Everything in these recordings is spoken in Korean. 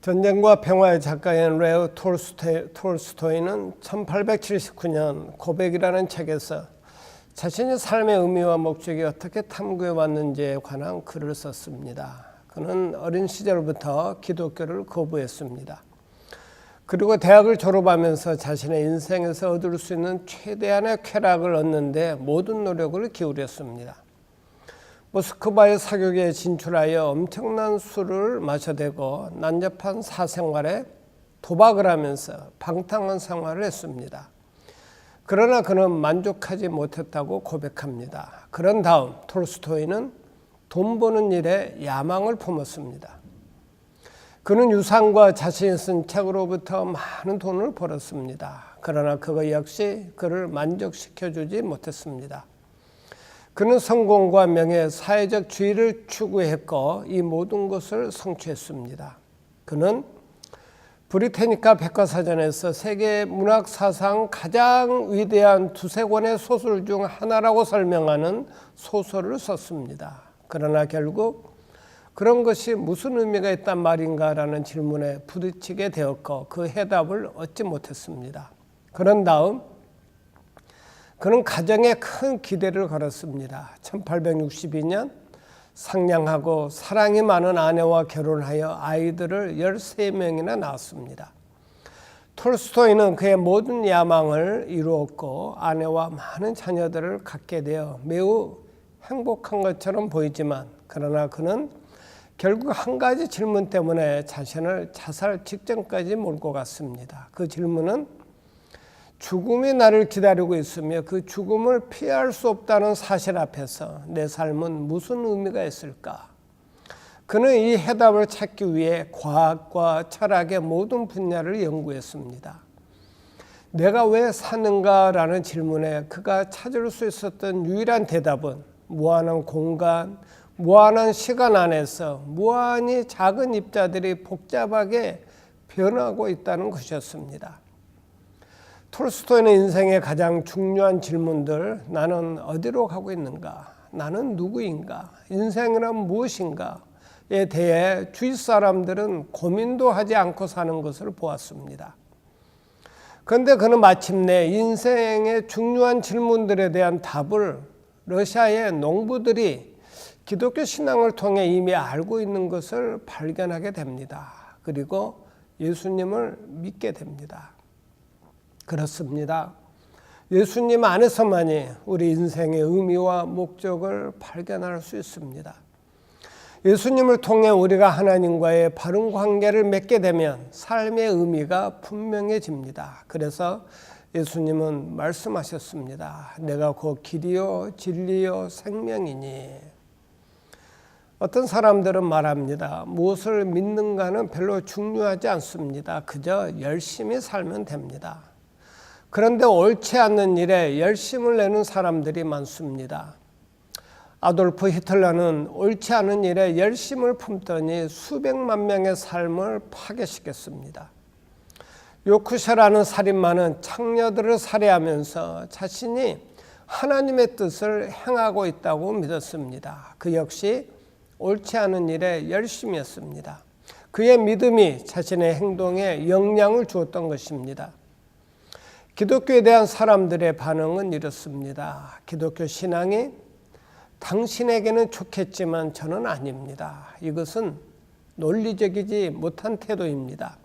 전쟁과 평화의 작가인 레오 톨스토이는 1879년 고백이라는 책에서 자신의 삶의 의미와 목적이 어떻게 탐구해 왔는지에 관한 글을 썼습니다. 그는 어린 시절부터 기독교를 거부했습니다. 그리고 대학을 졸업하면서 자신의 인생에서 얻을 수 있는 최대한의 쾌락을 얻는 데 모든 노력을 기울였습니다. 모스크바의 사교계에 진출하여 엄청난 술을 마셔대고 난잡한 사생활에 도박을 하면서 방탕한 생활을 했습니다. 그러나 그는 만족하지 못했다고 고백합니다. 그런 다음 톨스토이는 돈 버는 일에 야망을 품었습니다. 그는 유산과 자신이 쓴 책으로부터 많은 돈을 벌었습니다. 그러나 그거 역시 그를 만족시켜주지 못했습니다. 그는 성공과 명예, 사회적 지위를 추구했고 이 모든 것을 성취했습니다. 그는 브리테니카 백과사전에서 세계 문학 사상 가장 위대한 두세 권의 소설 중 하나라고 설명하는 소설을 썼습니다. 그러나 결국 그런 것이 무슨 의미가 있단 말인가라는 질문에 부딪히게 되었고 그 해답을 얻지 못했습니다. 그런 다음 그는 가정에 큰 기대를 걸었습니다. 1862년 상냥하고 사랑이 많은 아내와 결혼하여 아이들을 13명이나 낳았습니다. 톨스토이는 그의 모든 야망을 이루었고 아내와 많은 자녀들을 갖게 되어 매우 행복한 것처럼 보이지만 그러나 그는 결국 한 가지 질문 때문에 자신을 자살 직전까지 몰고 갔습니다. 그 질문은 죽음이 나를 기다리고 있으며 그 죽음을 피할 수 없다는 사실 앞에서 내 삶은 무슨 의미가 있을까? 그는 이 해답을 찾기 위해 과학과 철학의 모든 분야를 연구했습니다. 내가 왜 사는가라는 질문에 그가 찾을 수 있었던 유일한 대답은 무한한 공간, 무한한 시간 안에서 무한히 작은 입자들이 복잡하게 변하고 있다는 것이었습니다. 톨스토이는 인생의 가장 중요한 질문들, 나는 어디로 가고 있는가? 나는 누구인가? 인생이란 무엇인가?에 대해 주위 사람들은 고민도 하지 않고 사는 것을 보았습니다. 그런데 그는 마침내 인생의 중요한 질문들에 대한 답을 러시아의 농부들이 기독교 신앙을 통해 이미 알고 있는 것을 발견하게 됩니다. 그리고 예수님을 믿게 됩니다. 그렇습니다. 예수님 안에서만이 우리 인생의 의미와 목적을 발견할 수 있습니다. 예수님을 통해 우리가 하나님과의 바른 관계를 맺게 되면 삶의 의미가 분명해집니다. 그래서 예수님은 말씀하셨습니다. 내가 곧 길이요 진리요 생명이니. 어떤 사람들은 말합니다. 무엇을 믿는가는 별로 중요하지 않습니다. 그저 열심히 살면 됩니다. 그런데 옳지 않는 일에 열심을 내는 사람들이 많습니다. 아돌프 히틀러는 옳지 않은 일에 열심을 품더니 수백만 명의 삶을 파괴시켰습니다. 요쿠셔라는 살인마는 창녀들을 살해하면서 자신이 하나님의 뜻을 행하고 있다고 믿었습니다. 그 역시 옳지 않은 일에 열심히 했습니다. 그의 믿음이 자신의 행동에 영향을 주었던 것입니다. 기독교에 대한 사람들의 반응은 이렇습니다. 기독교 신앙이 당신에게는 좋겠지만 저는 아닙니다. 이것은 논리적이지 못한 태도입니다.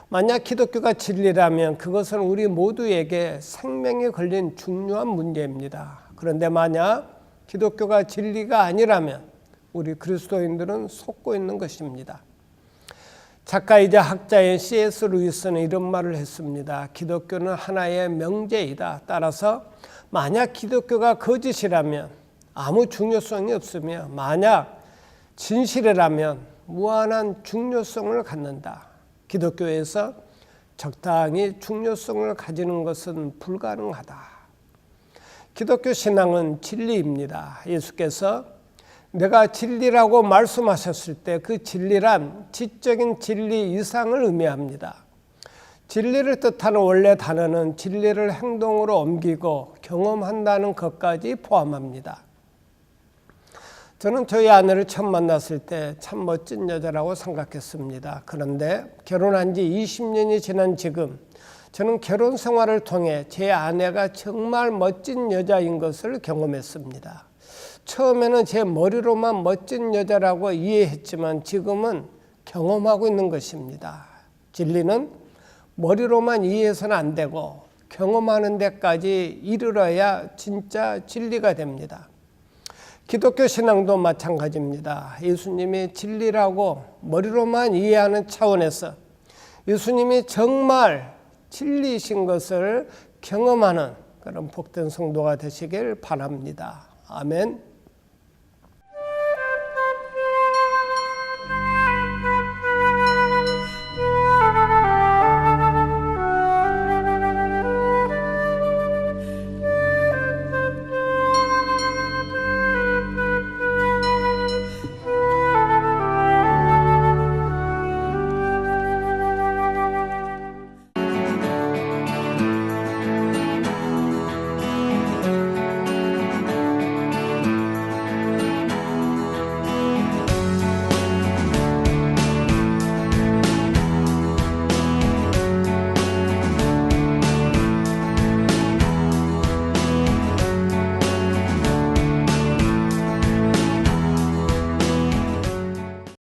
만약 기독교가 진리라면 그것은 우리 모두에게 생명에 걸린 중요한 문제입니다. 그런데 만약 기독교가 진리가 아니라면 우리 그리스도인들은 속고 있는 것입니다. 작가이자 학자인 C.S. 루이스는 이런 말을 했습니다. 기독교는 하나의 명제이다. 따라서 만약 기독교가 거짓이라면 아무 중요성이 없으며 만약 진실이라면 무한한 중요성을 갖는다. 기독교에서 적당히 중요성을 가지는 것은 불가능하다. 기독교 신앙은 진리입니다. 예수께서 내가 진리라고 말씀하셨을 때 그 진리란 지적인 진리 이상을 의미합니다. 진리를 뜻하는 원래 단어는 진리를 행동으로 옮기고 경험한다는 것까지 포함합니다. 저는 저희 아내를 처음 만났을 때 참 멋진 여자라고 생각했습니다. 그런데 결혼한 지 20년이 지난 지금 저는 결혼 생활을 통해 제 아내가 정말 멋진 여자인 것을 경험했습니다. 처음에는 제 머리로만 멋진 여자라고 이해했지만 지금은 경험하고 있는 것입니다. 진리는 머리로만 이해해서는 안 되고 경험하는 데까지 이르러야 진짜 진리가 됩니다. 기독교 신앙도 마찬가지입니다. 예수님이 진리라고 머리로만 이해하는 차원에서 예수님이 정말 진리이신 것을 경험하는 그런 복된 성도가 되시길 바랍니다. 아멘.